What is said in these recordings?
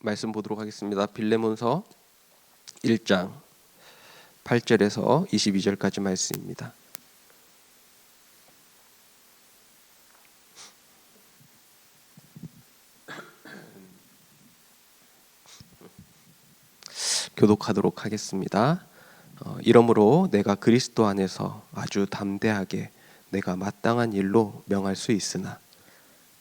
말씀 보도록 하겠습니다. 빌레몬서 1장 8절에서 22절까지 말씀입니다. 교독하도록 하겠습니다. 이러므로 내가 그리스도 안에서 아주 담대하게 내가 마땅한 일로 명할 수 있으나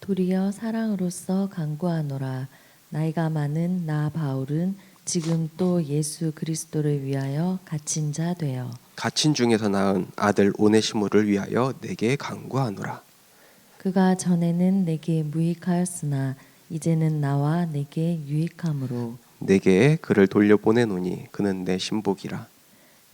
도리어 사랑으로서 간구하노라. 나이가 많은 나 바울은 지금 또 예수 그리스도를 위하여 갇힌 자 되어 갇힌 중에서 낳은 아들 오네시모를 위하여 내게 간구하노라. 그가 전에는 내게 무익하였으나 이제는 나와 내게 유익함으로 내게 그를 돌려보내노니 그는 내 신복이라.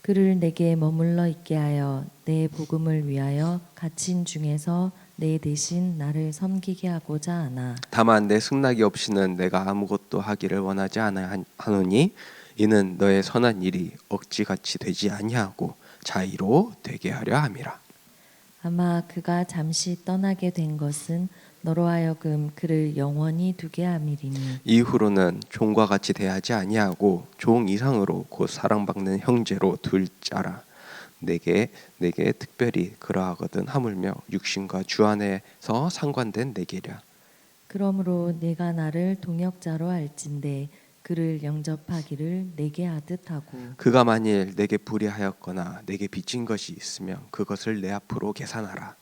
그를 내게 머물러 있게 하여 내 복음을 위하여 갇힌 중에서 내 대신 나를 섬기게 하고자 하나. 다만 내 승낙이 없이는 내가 아무것도 하기를 원하지 않으니 이는 너의 선한 일이 억지같이 되지 아니하고 자의로 되게 하려 함이라. 아마 그가 잠시 떠나게 된 것은 너로 하여금 그를 영원히 두게 함이리니 이후로는 종과 같이 대하지 아니하고 종 이상으로 곧 사랑받는 형제로 둘 자라. 내게 특별히 그러하거든 하물며 육신과 주 안에서 상관된 내게랴. 그러므로 내가 나를 동역자로 할진대 그를 영접하기를 내게 하듯 하고 그가 만일 내게 불의하였거나 내게 빚진 것이 있으면 그것을 내 앞으로 계산하라.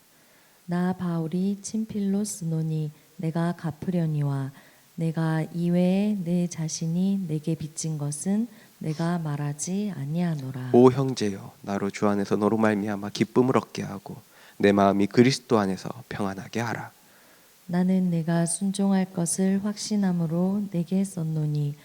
나 바울이 친필로 쓰노니 내가 갚으려니와 내가 이외에 내 자신이 내게 빚진 것은 내가 말하지 아니하노라. 오 형제여, 나로 주 안에서 너로 말미암아 기쁨을 얻게 하고 내 마음이 그리스도 안에서 평안하게 하라. 나는 내가 순종할 것을 확신함으로 내게 썼노니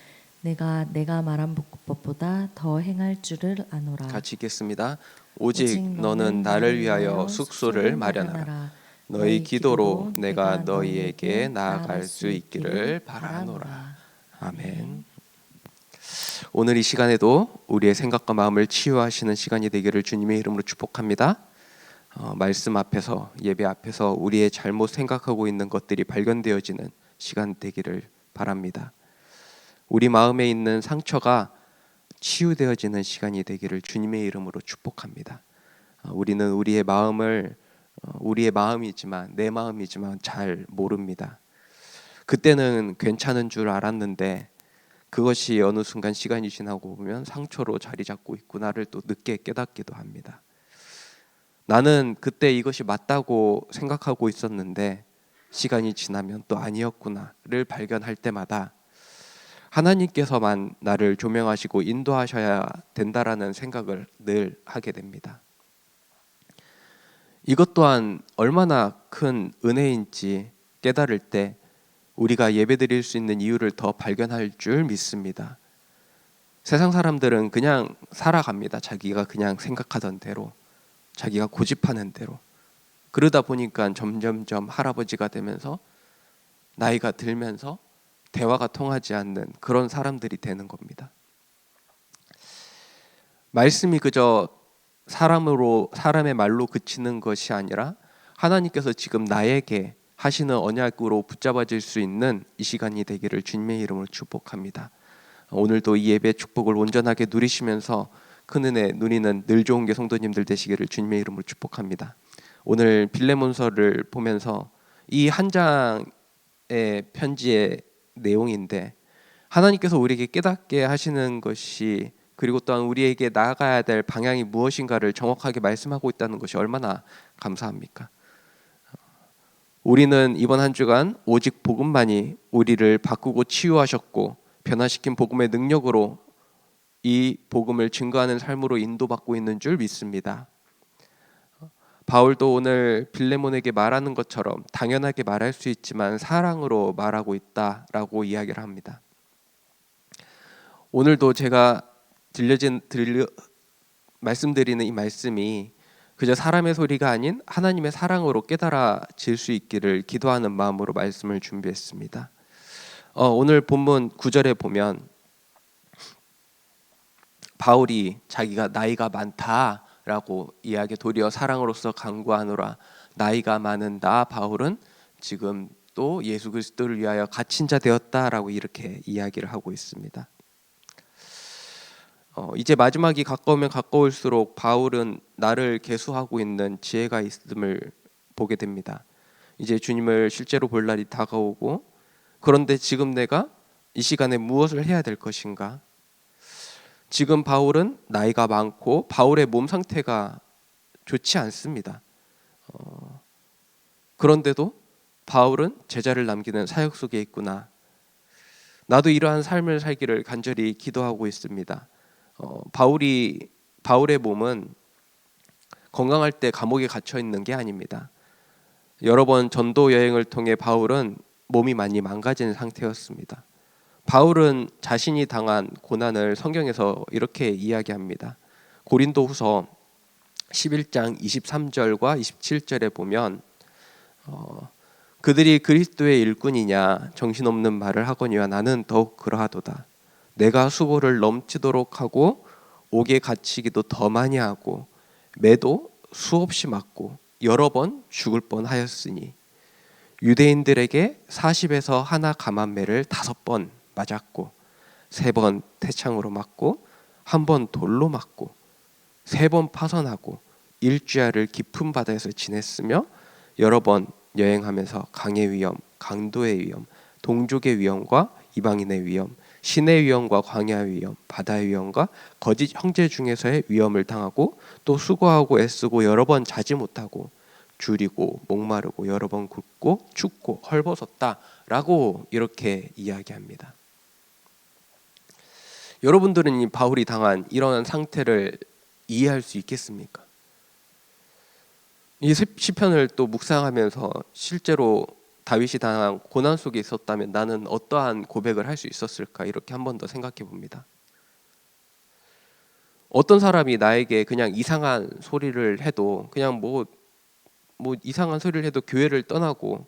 내가 말한 법보다 더 행할 줄을 아노라. 같이 읽겠습니다. 오직 너는 나를 위하여 숙소를 마련하라. 너희 기도로 내가 너희에게 나아갈 수 있기를 바라노라. 아멘. 오늘 이 시간에도 우리의 생각과 마음을 치유하시는 시간이 되기를 주님의 이름으로 축복합니다. 말씀 앞에서, 예배 앞에서 우리의 잘못 생각하고 있는 것들이 발견되어지는 시간 되기를 바랍니다. 우리 마음에 있는 상처가 치유되어지는 시간이 되기를 주님의 이름으로 축복합니다. 우리는 우리의 마음을 우리의 마음이지만 내 마음이지만 잘 모릅니다. 그때는 괜찮은 줄 알았는데 그것이 어느 순간 시간이 지나고 보면 상처로 자리 잡고 있구나를 또 늦게 깨닫기도 합니다. 나는 그때 이것이 맞다고 생각하고 있었는데 시간이 지나면 또 아니었구나를 발견할 때마다 하나님께서만 나를 조명하시고 인도하셔야 된다라는 생각을 늘 하게 됩니다. 이것 또한 얼마나 큰 은혜인지 깨달을 때 우리가 예배드릴 수 있는 이유를 더 발견할 줄 믿습니다. 세상 사람들은 그냥 살아갑니다. 자기가 그냥 생각하던 대로, 자기가 고집하는 대로. 그러다 보니까 점점점 할아버지가 되면서 나이가 들면서 대화가 통하지 않는 그런 사람들이 되는 겁니다. 말씀이 그저 사람의 말로 그치는 것이 아니라 하나님께서 지금 나에게 하시는 언약으로 붙잡아질 수 있는 이 시간이 되기를 주님의 이름으로 축복합니다. 오늘도 이 예배 축복을 온전하게 누리시면서 큰 은혜 누리는 늘 좋은 게 성도님들 되시기를 주님의 이름으로 축복합니다. 오늘 빌레몬서를 보면서 이 한 장의 편지의 내용인데 하나님께서 우리에게 깨닫게 하시는 것이 그리고 또한 우리에게 나아가야 될 방향이 무엇인가를 정확하게 말씀하고 있다는 것이 얼마나 감사합니까? 우리는 이번 한 주간 오직 복음만이 우리를 바꾸고 치유하셨고 변화시킨 복음의 능력으로 이 복음을 증거하는 삶으로 인도받고 있는 줄 믿습니다. 바울도 오늘 빌레몬에게 말하는 것처럼 당연하게 말할 수 있지만 사랑으로 말하고 있다라고 이야기를 합니다. 오늘도 제가 말씀드리는 이 말씀이 그저 사람의 소리가 아닌 하나님의 사랑으로 깨달아질 수 있기를 기도하는 마음으로 말씀을 준비했습니다. 오늘 본문 9절에 보면 바울이 자기가 나이가 많다라고 이야기 도리어 사랑으로서 간구하노라. 나이가 많은 나 바울은 지금 또 예수 그리스도를 위하여 갇힌 자 되었다라고 이렇게 이야기를 하고 있습니다. 이제 마지막이 가까우면 가까울수록 바울은 나를 계수하고 있는 지혜가 있음을 보게 됩니다. 이제 주님을 실제로 볼 날이 다가오고, 그런데 지금 내가 이 시간에 무엇을 해야 될 것인가? 지금 바울은 나이가 많고 바울의 몸 상태가 좋지 않습니다. 그런데도 바울은 제자를 남기는 사역 속에 있구나. 나도 이러한 삶을 살기를 간절히 기도하고 있습니다. 바울의 몸은 건강할 때 감옥에 갇혀 있는 게 아닙니다. 여러 번 전도 여행을 통해 바울은 몸이 많이 망가진 상태였습니다. 바울은 자신이 당한 고난을 성경에서 이렇게 이야기합니다. 고린도후서 11장 23절과 27절에 보면 그들이 그리스도의 일꾼이냐 정신없는 말을 하거니와 나는 더욱 그러하도다. 내가 수고를 넘치도록 하고 옥에 갇히기도 더 많이 하고 매도 수없이 맞고 여러 번 죽을 뻔하였으니 유대인들에게 40에서 하나 감한매를 5번 맞았고 3번 태창으로 맞고 1번 돌로 맞고 3번 파선하고 일주야를 깊은 바다에서 지냈으며 여러 번 여행하면서 강의 위험, 강도의 위험, 동족의 위험과 이방인의 위험, 신의 위험과 광야의 위험, 바다의 위험과 거짓 형제 중에서의 위험을 당하고 또 수고하고 애쓰고 여러 번 자지 못하고 줄이고 목마르고 여러 번 굶고 춥고 헐벗었다라고 이렇게 이야기합니다. 여러분들은 이 바울이 당한 이러한 상태를 이해할 수 있겠습니까? 이 시편을 또 묵상하면서 실제로 다윗이 당한 고난 속에 있었다면 나는 어떠한 고백을 할 수 있었을까 이렇게 한 번 더 생각해 봅니다. 어떤 사람이 나에게 그냥 이상한 소리를 해도 그냥 뭐 이상한 소리를 해도 교회를 떠나고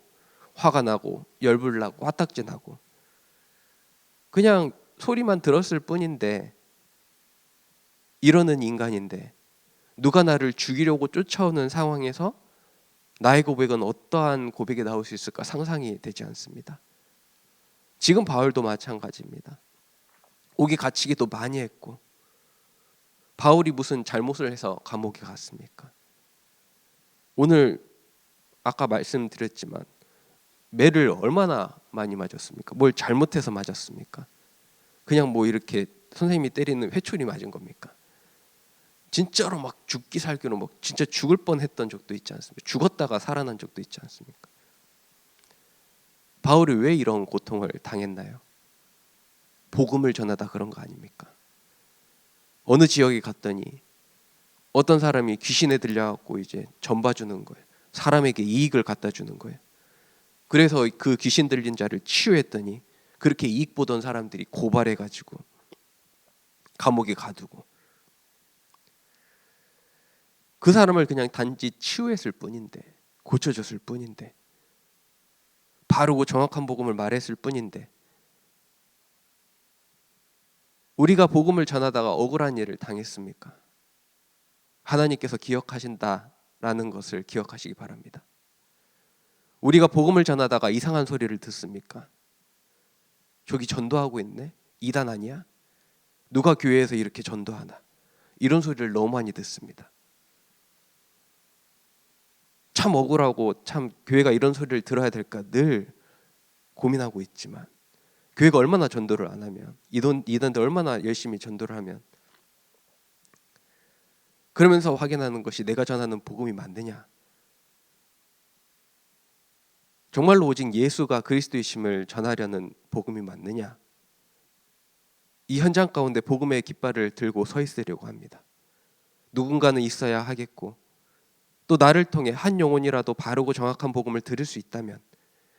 화가 나고 열불 나고 화딱지 나고 그냥 소리만 들었을 뿐인데 이러는 인간인데 누가 나를 죽이려고 쫓아오는 상황에서 나의 고백은 어떠한 고백이 나올 수 있을까 상상이 되지 않습니다. 지금 바울도 마찬가지입니다. 옥에 갇히기도 많이 했고 바울이 무슨 잘못을 해서 감옥에 갔습니까? 오늘 아까 말씀드렸지만 매를 얼마나 많이 맞았습니까? 뭘 잘못해서 맞았습니까? 그냥 뭐 이렇게 선생님이 때리는 회초리 맞은 겁니까? 진짜로 막 죽기 살기로 막 진짜 죽을 뻔했던 적도 있지 않습니까? 죽었다가 살아난 적도 있지 않습니까? 바울이 왜 이런 고통을 당했나요? 복음을 전하다 그런 거 아닙니까? 어느 지역에 갔더니 어떤 사람이 귀신에 들려갖고 이제 전 봐주는 거예요. 사람에게 이익을 갖다 주는 거예요. 그래서 그 귀신 들린 자를 치유했더니 그렇게 이익 보던 사람들이 고발해가지고 감옥에 가두고 그 사람을 그냥 단지 치유했을 뿐인데 고쳐줬을 뿐인데 바르고 정확한 복음을 말했을 뿐인데 우리가 복음을 전하다가 억울한 일을 당했습니까? 하나님께서 기억하신다라는 것을 기억하시기 바랍니다. 우리가 복음을 전하다가 이상한 소리를 듣습니까? 저기 전도하고 있네? 이단 아니야? 누가 교회에서 이렇게 전도하나? 이런 소리를 너무 많이 듣습니다. 참 억울하고 참 교회가 이런 소리를 들어야 될까 늘 고민하고 있지만 교회가 얼마나 전도를 안 하면 이단들 얼마나 열심히 전도를 하면 그러면서 확인하는 것이 내가 전하는 복음이 맞느냐, 정말로 오직 예수가 그리스도이심을 전하려는 복음이 맞느냐, 이 현장 가운데 복음의 깃발을 들고 서 있으려고 합니다. 누군가는 있어야 하겠고 또 나를 통해 한 영혼이라도 바르고 정확한 복음을 들을 수 있다면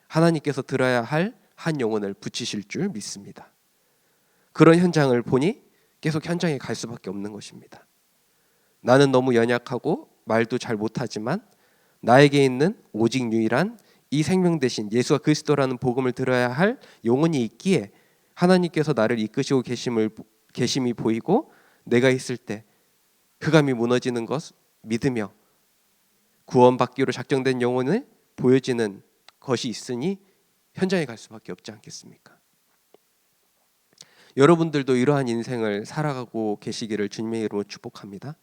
하나님께서 들어야 할 한 영혼을 붙이실 줄 믿습니다. 그런 현장을 보니 계속 현장에 갈 수밖에 없는 것입니다. 나는 너무 연약하고 말도 잘 못하지만 나에게 있는 오직 유일한 이 생명 대신 예수가 그리스도라는 복음을 들어야 할 영혼이 있기에 하나님께서 나를 이끄시고 계심이 보이고 내가 있을 때 흑암이 무너지는 것 믿으며 구원받기로 작정된 영혼을 보여지는 것이 있으니 현장에 갈 수밖에 없지 않겠습니까? 여러분들도 이러한 인생을 살아가고 계시기를 주님의 이름으로 축복합니다.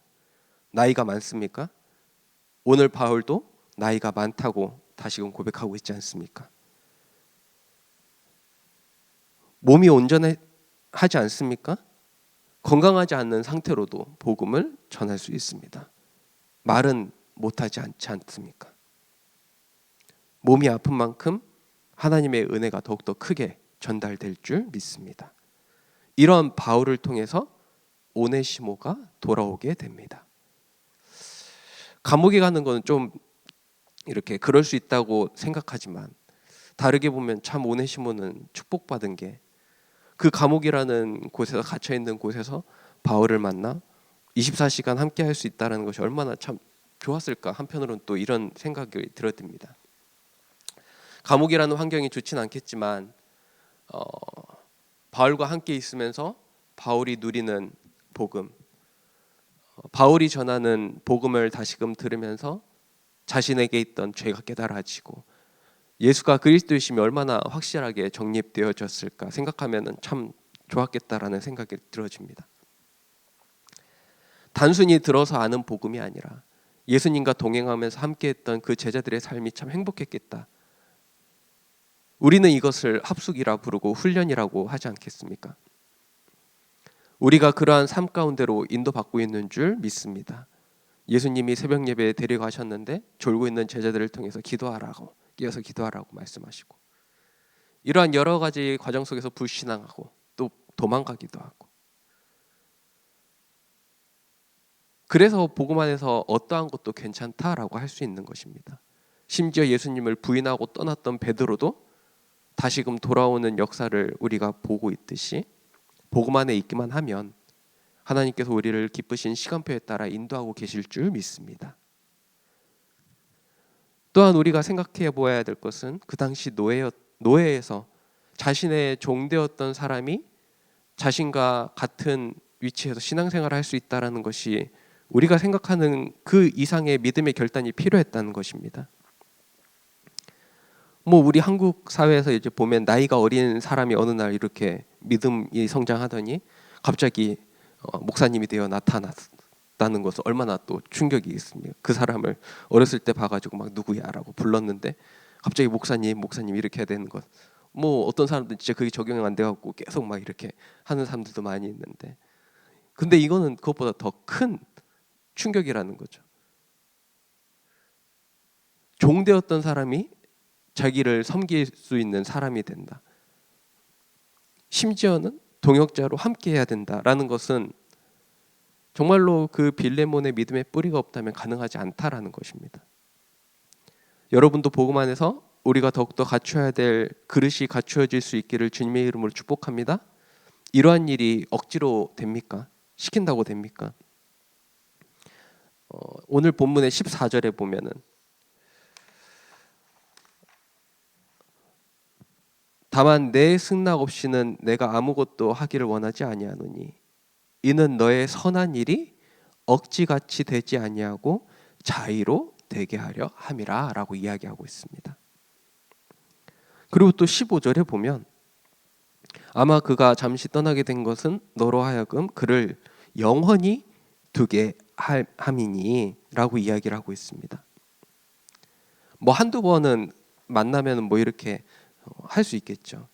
나이가 많습니까? 오늘 바울도 나이가 많다고 다시금 고백하고 있지 않습니까? 몸이 온전하지 않습니까? 건강하지 않는 상태로도 복음을 전할 수 있습니다. 말은 못하지 않지 않습니까? 몸이 아픈 만큼 하나님의 은혜가 더욱더 크게 전달될 줄 믿습니다. 이런 바울을 통해서 오네시모가 돌아오게 됩니다. 감옥에 가는 건 좀 이렇게 그럴 수 있다고 생각하지만 다르게 보면 참 오네시모는 축복받은 게 그 감옥이라는 곳에서 갇혀 있는 곳에서 바울을 만나 24시간 함께 할 수 있다는 것이 얼마나 참 좋았을까. 한편으로는 또 이런 생각이 들어듭니다. 감옥이라는 환경이 좋진 않겠지만 바울과 함께 있으면서 바울이 누리는 복음, 바울이 전하는 복음을 다시금 들으면서 자신에게 있던 죄가 깨달아지고 예수가 그리스도이심이 얼마나 확실하게 정립되어졌을까 생각하면 참 좋았겠다라는 생각이 들어집니다. 단순히 들어서 아는 복음이 아니라 예수님과 동행하면서 함께했던 그 제자들의 삶이 참 행복했겠다. 우리는 이것을 합숙이라 부르고 훈련이라고 하지 않겠습니까? 우리가 그러한 삶 가운데로 인도받고 있는 줄 믿습니다. 예수님이 새벽 예배에 데려가셨는데 졸고 있는 제자들을 통해서 기도하라고, 깨어서 기도하라고 말씀하시고, 이러한 여러 가지 과정 속에서 불신앙하고 또 도망가기도 하고, 그래서 복음 안에서 어떠한 것도 괜찮다라고 할 수 있는 것입니다. 심지어 예수님을 부인하고 떠났던 베드로도 다시금 돌아오는 역사를 우리가 보고 있듯이 복음 안에 있기만 하면 하나님께서 우리를 기쁘신 시간표에 따라 인도하고 계실 줄 믿습니다. 또한 우리가 생각해 보아야 될 것은 그 당시 노예에서 자신의 종되었던 사람이 자신과 같은 위치에서 신앙생활을 할 수 있다는 것이 우리가 생각하는 그 이상의 믿음의 결단이 필요했다는 것입니다. 우리 한국 사회에서 이제 보면 나이가 어린 사람이 어느 날 이렇게 믿음이 성장하더니 갑자기 목사님이 되어 나타났다는 것은 얼마나 또 충격이 있습니까? 그 사람을 어렸을 때 봐가지고 막 누구야라고 불렀는데 갑자기 목사님 이렇게 해야 되는 것. 어떤 사람들은 진짜 그게 적용 안 돼갖고 계속 막 이렇게 하는 사람들도 많이 있는데, 근데 이거는 그것보다 더 큰 충격이라는 거죠. 종되었던 사람이 자기를 섬길 수 있는 사람이 된다. 심지어는 동역자로 함께 해야 된다라는 것은 정말로 그 빌레몬의 믿음의 뿌리가 없다면 가능하지 않다라는 것입니다. 여러분도 복음 안에서 우리가 더욱더 갖춰야 될 그릇이 갖추어질 수 있기를 주님의 이름으로 축복합니다. 이러한 일이 억지로 됩니까? 시킨다고 됩니까? 오늘 본문의 14절에 보면은 다만 내 승낙 없이는 내가 아무것도 하기를 원하지 아니하노니 이는 너의 선한 일이 억지같이 되지 아니하고 자의로 되게 하려 함이라 라고 이야기하고 있습니다. 그리고 또 15절에 보면 아마 그가 잠시 떠나게 된 것은 너로 하여금 그를 영원히 두게 함이니 라고 이야기를 하고 있습니다. 한두 번은 만나면 이렇게 할 수 있겠죠.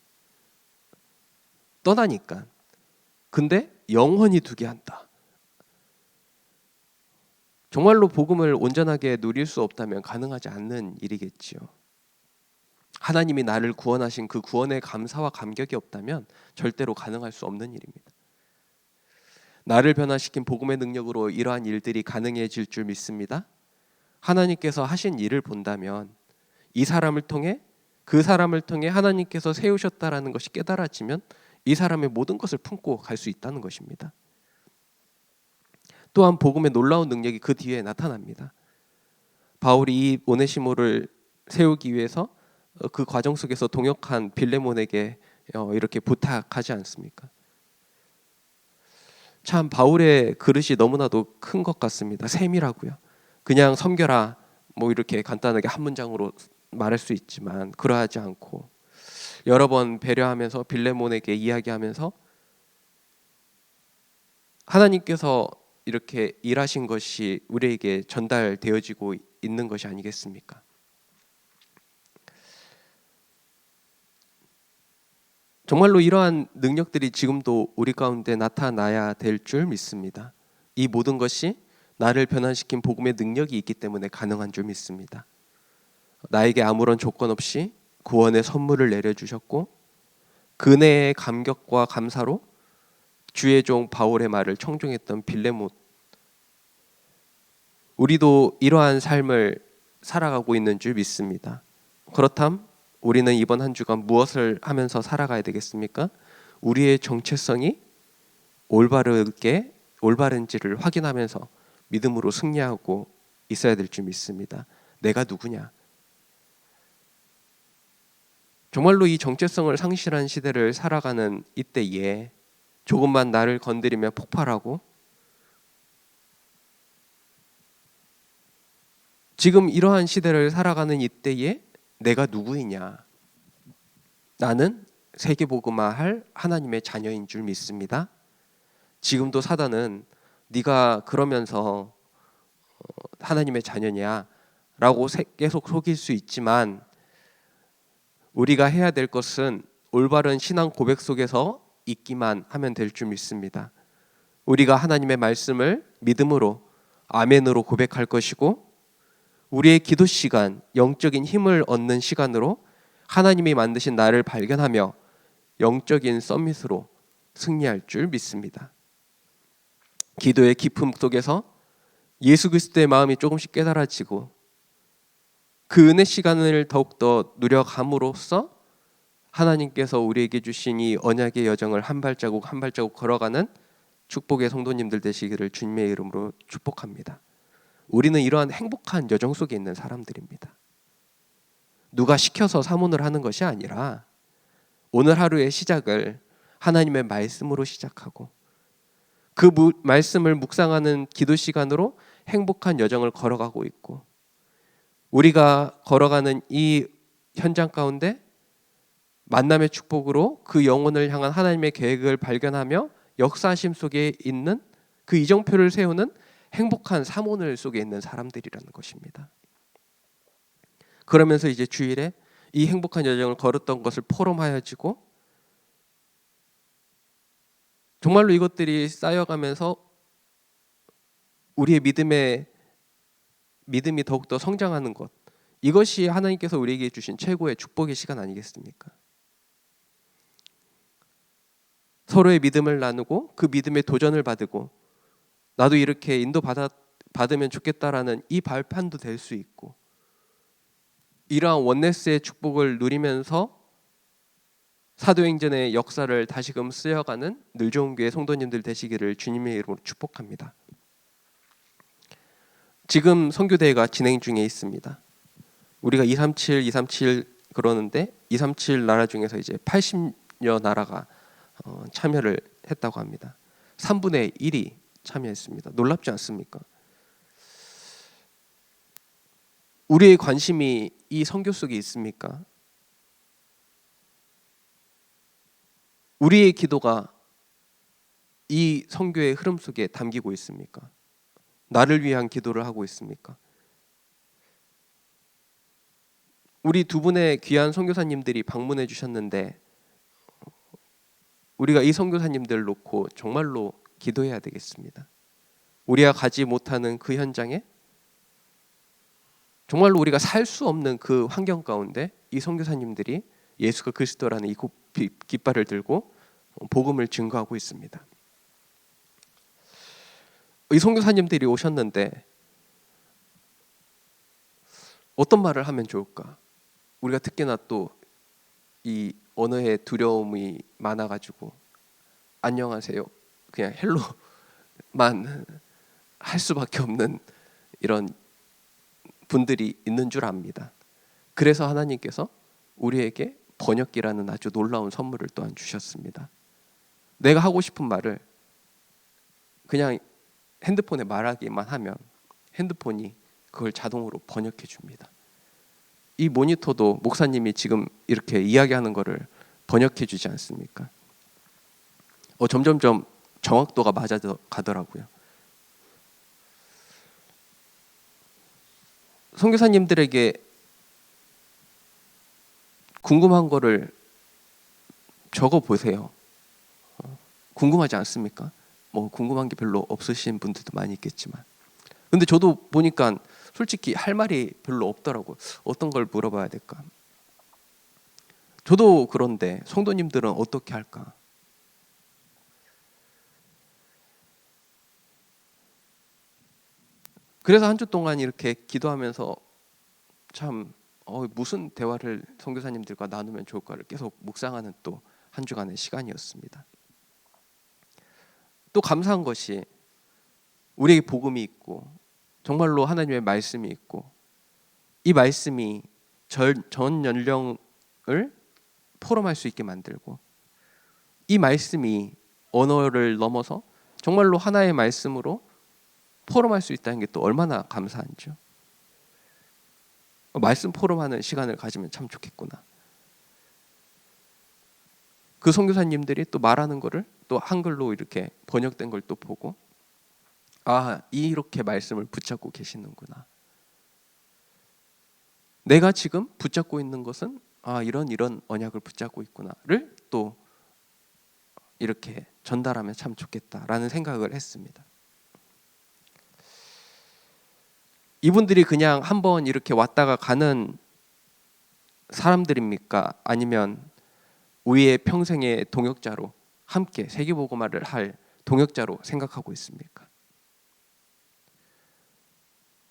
떠나니까. 근데 영원히 두게 한다. 정말로 복음을 온전하게 누릴 수 없다면 가능하지 않는 일이겠지요. 하나님이 나를 구원하신 그 구원의 감사와 감격이 없다면 절대로 가능할 수 없는 일입니다. 나를 변화시킨 복음의 능력으로 이러한 일들이 가능해질 줄 믿습니다. 하나님께서 하신 일을 본다면 이 사람을 통해 그 사람을 통해 하나님께서 세우셨다라는 것이 깨달아지면 이 사람의 모든 것을 품고 갈 수 있다는 것입니다. 또한 복음의 놀라운 능력이 그 뒤에 나타납니다. 바울이 이 오네시모를 세우기 위해서 그 과정 속에서 동역한 빌레몬에게 이렇게 부탁하지 않습니까? 참 바울의 그릇이 너무나도 큰 것 같습니다. 세밀하고요. 그냥 섬겨라 이렇게 간단하게 한 문장으로 말할 수 있지만 그러하지 않고 여러 번 배려하면서 빌레몬에게 이야기하면서 하나님께서 이렇게 일하신 것이 우리에게 전달되어지고 있는 것이 아니겠습니까? 정말로 이러한 능력들이 지금도 우리 가운데 나타나야 될 줄 믿습니다. 이 모든 것이 나를 변화시킨 복음의 능력이 있기 때문에 가능한 줄 믿습니다. 나에게 아무런 조건 없이 구원의 선물을 내려주셨고 그네의 감격과 감사로 주의 종 바울의 말을 청종했던 빌레몬, 우리도 이러한 삶을 살아가고 있는 줄 믿습니다. 그렇다면 우리는 이번 한 주간 무엇을 하면서 살아가야 되겠습니까? 우리의 정체성이 올바른지를 확인하면서 믿음으로 승리하고 있어야 될 줄 믿습니다. 내가 누구냐? 정말로 이 정체성을 상실한 시대를 살아가는 이때에 조금만 나를 건드리면 폭발하고, 지금 이러한 시대를 살아가는 이때에 내가 누구이냐? 나는 세계복음화할 하나님의 자녀인 줄 믿습니다. 지금도 사단은 네가 그러면서 하나님의 자녀냐? 라고 계속 속일 수 있지만 우리가 해야 될 것은 올바른 신앙 고백 속에서 있기만 하면 될 줄 믿습니다. 우리가 하나님의 말씀을 믿음으로 아멘으로 고백할 것이고 우리의 기도 시간, 영적인 힘을 얻는 시간으로 하나님이 만드신 나를 발견하며 영적인 서밋으로 승리할 줄 믿습니다. 기도의 깊음 속에서 예수 그리스도의 마음이 조금씩 깨달아지고 그 은혜 시간을 더욱더 누려감으로써 하나님께서 우리에게 주신 이 언약의 여정을 한 발자국 한 발자국 걸어가는 축복의 성도님들 되시기를 주님의 이름으로 축복합니다. 우리는 이러한 행복한 여정 속에 있는 사람들입니다. 누가 시켜서 사문을 하는 것이 아니라 오늘 하루의 시작을 하나님의 말씀으로 시작하고 그 말씀을 묵상하는 기도 시간으로 행복한 여정을 걸어가고 있고, 우리가 걸어가는 이 현장 가운데 만남의 축복으로 그 영혼을 향한 하나님의 계획을 발견하며 역사하심 속에 있는 그 이정표를 세우는 행복한 사모늘 속에 있는 사람들이라는 것입니다. 그러면서 이제 주일에 이 행복한 여정을 걸었던 것을 포럼하여지고 정말로 이것들이 쌓여가면서 우리의 믿음이 더욱더 성장하는 것, 이것이 하나님께서 우리에게 주신 최고의 축복의 시간 아니겠습니까? 서로의 믿음을 나누고 그 믿음의 도전을 받고 나도 이렇게 받으면 좋겠다라는 이 발판도 될 수 있고, 이러한 원네스의 축복을 누리면서 사도행전의 역사를 다시금 쓰여가는 늘좋은교회 성도님들 되시기를 주님의 이름으로 축복합니다. 지금 선교대회가 진행 중에 있습니다. 우리가 237 그러는데 237 나라 중에서 이제 80여 나라가 참여를 했다고 합니다. 3분의 1이 참여했습니다. 놀랍지 않습니까? 우리의 관심이 이 선교 속에 있습니까? 우리의 기도가 이 선교의 흐름 속에 담기고 있습니까? 나를 위한 기도를 하고 있습니까? 우리 두 분의 귀한 선교사님들이 방문해 주셨는데 우리가 이 선교사님들을 놓고 정말로 기도해야 되겠습니다. 우리가 가지 못하는 그 현장에 정말로 우리가 살 수 없는 그 환경 가운데 이 선교사님들이 예수가 그리스도라는 이 깃발을 들고 복음을 증거하고 있습니다. 이 선교사님들이 오셨는데 어떤 말을 하면 좋을까? 우리가 특히나 또 이 언어의 두려움이 많아가지고 안녕하세요 그냥 헬로만 할 수밖에 없는 이런 분들이 있는 줄 압니다. 그래서 하나님께서 우리에게 번역기라는 아주 놀라운 선물을 또한 주셨습니다. 내가 하고 싶은 말을 그냥 핸드폰에 말하기만 하면 핸드폰이 그걸 자동으로 번역해 줍니다. 이 모니터도 목사님이 지금 이렇게 이야기하는 거를 번역해 주지 않습니까? 점점점 정확도가 맞아가더라고요. 선교사님들에게 궁금한 거를 적어 보세요. 궁금하지 않습니까? 궁금한 게 별로 없으신 분들도 많이 있겠지만, 근데 저도 보니까 솔직히 할 말이 별로 없더라고요. 어떤 걸 물어봐야 될까? 저도 그런데 성도님들은 어떻게 할까? 그래서 한 주 동안 이렇게 기도하면서 참 무슨 대화를 선교사님들과 나누면 좋을까를 계속 묵상하는 또 한 주간의 시간이었습니다. 또 감사한 것이 우리에게 복음이 있고 정말로 하나님의 말씀이 있고, 이 말씀이 전 연령을 포럼할 수 있게 만들고, 이 말씀이 언어를 넘어서 정말로 하나의 말씀으로 포럼할 수 있다는 게 또 얼마나 감사한지요. 말씀 포럼하는 시간을 가지면 참 좋겠구나. 그 선교사님들이 또 말하는 거를 또 한글로 이렇게 번역된 걸 또 보고, 이렇게 말씀을 붙잡고 계시는구나. 내가 지금 붙잡고 있는 것은 이런 언약을 붙잡고 있구나를 또 이렇게 전달하면 참 좋겠다라는 생각을 했습니다. 이분들이 그냥 한번 이렇게 왔다가 가는 사람들입니까? 아니면 우리의 평생의 동역자로 함께 세계복음화를 할 동역자로 생각하고 있습니까?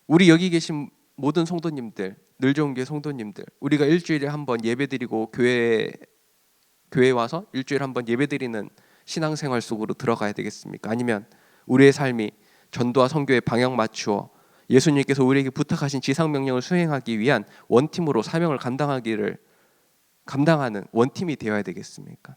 우리 여기 계신 모든 성도님들, 늘 좋은 교회 성도님들, 우리가 일주일에 한번 예배드리고 교회 와서 일주일에 한번 예배드리는 신앙생활 속으로 들어가야 되겠습니까? 아니면 우리의 삶이 전도와 선교에 방향 맞추어 예수님께서 우리에게 부탁하신 지상명령을 수행하기 위한 원팀으로 사명을 감당하는 원팀이 되어야 되겠습니까?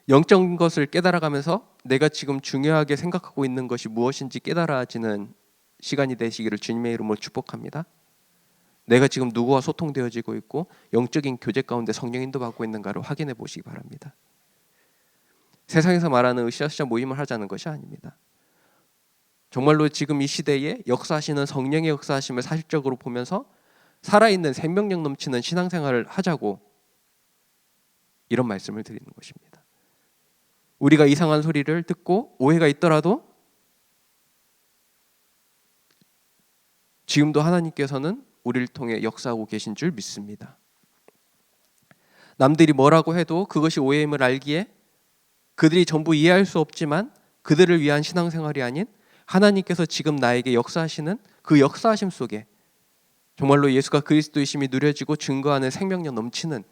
영적인 것을 깨달아가면서 내가 지금 중요하게 생각하고 있는 것이 무엇인지 깨달아지는 시간이 되시기를 주님의 이름으로 축복합니다. 내가 지금 누구와 소통되어지고 있고 영적인 교제 가운데 성령 인도받고 있는가를 확인해 보시기 바랍니다. 세상에서 말하는 으쌰으쌰 모임을 하자는 것이 아닙니다. 정말로 지금 이 시대에 역사하시는 성령의 역사하심을 사실적으로 보면서 살아있는 생명력 넘치는 신앙생활을 하자고 이런 말씀을 드리는 것입니다. 우리가 이상한 소리를 듣고 오해가 있더라도 지금도 하나님께서는 우리를 통해 역사하고 계신 줄 믿습니다. 남들이 뭐라고 해도 그것이 오해임을 알기에 그들이 전부 이해할 수 없지만 그들을 위한 신앙생활이 아닌 하나님께서 지금 나에게 역사하시는 그 역사하심 속에 정말로 예수가 그리스도이심이 누려지고 증거하는 생명력 넘치는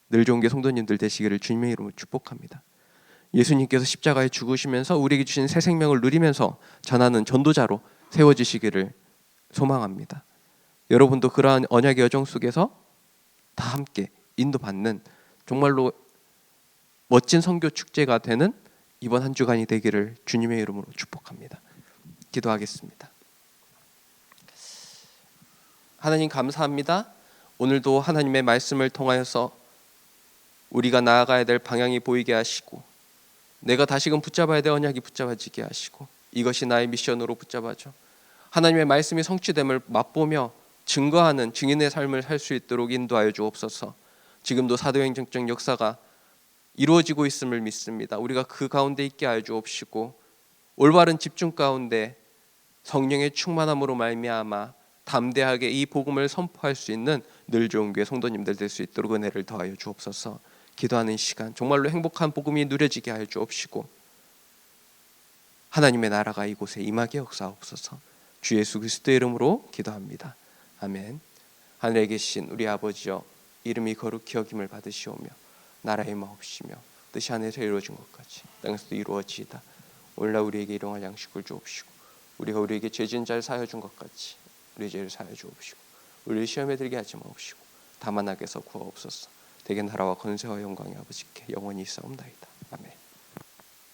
늘 좋은 게 성도님들 되시기를 주님의 이름으로 축복합니다. 예수님께서 십자가에 죽으시면서 우리에게 주신 새 생명을 누리면서 전하는 전도자로 세워지시기를 소망합니다. 여러분도 그러한 언약의 여정 속에서 다 함께 인도받는 정말로 멋진 선교 축제가 되는 이번 한 주간이 되기를 주님의 이름으로 축복합니다. 기도하겠습니다. 하나님 감사합니다. 오늘도 하나님의 말씀을 통하여서 우리가 나아가야 될 방향이 보이게 하시고, 내가 다시금 붙잡아야 될 언약이 붙잡아지게 하시고, 이것이 나의 미션으로 붙잡아줘 하나님의 말씀이 성취됨을 맛보며 증거하는 증인의 삶을 살 수 있도록 인도하여 주옵소서. 지금도 사도행전적 역사가 이루어지고 있음을 믿습니다. 우리가 그 가운데 있게 하여 주옵시고, 올바른 집중 가운데 성령의 충만함으로 말미암아 담대하게 이 복음을 선포할 수 있는 늘 좋은 교회 성도님들 될 수 있도록 은혜를 더하여 주옵소서. 기도하는 시간 정말로 행복한 복음이 누려지게 하여 주옵시고, 하나님의 나라가 이곳에 임하게 역사하옵소서. 주 예수 그리스도의 이름으로 기도합니다. 아멘. 하늘에 계신 우리 아버지여, 이름이 거룩히 여김을 받으시오며 나라의 마옵시며 뜻이 하늘에서 이루어진 것 같이 땅에서도 이루어지이다. 오늘날 우리에게 일용할 양식을 주옵시고, 우리가 우리에게 죄 지은 자를 사하여 준 것 같이 우리 죄를 사하여 주옵시고, 우리를 시험에 들게 하지 마옵시고 다만 악에서 구하옵소서. 대개 나라와 권세와 영광이 아버지께 영원히 있사옵나이다. 아멘.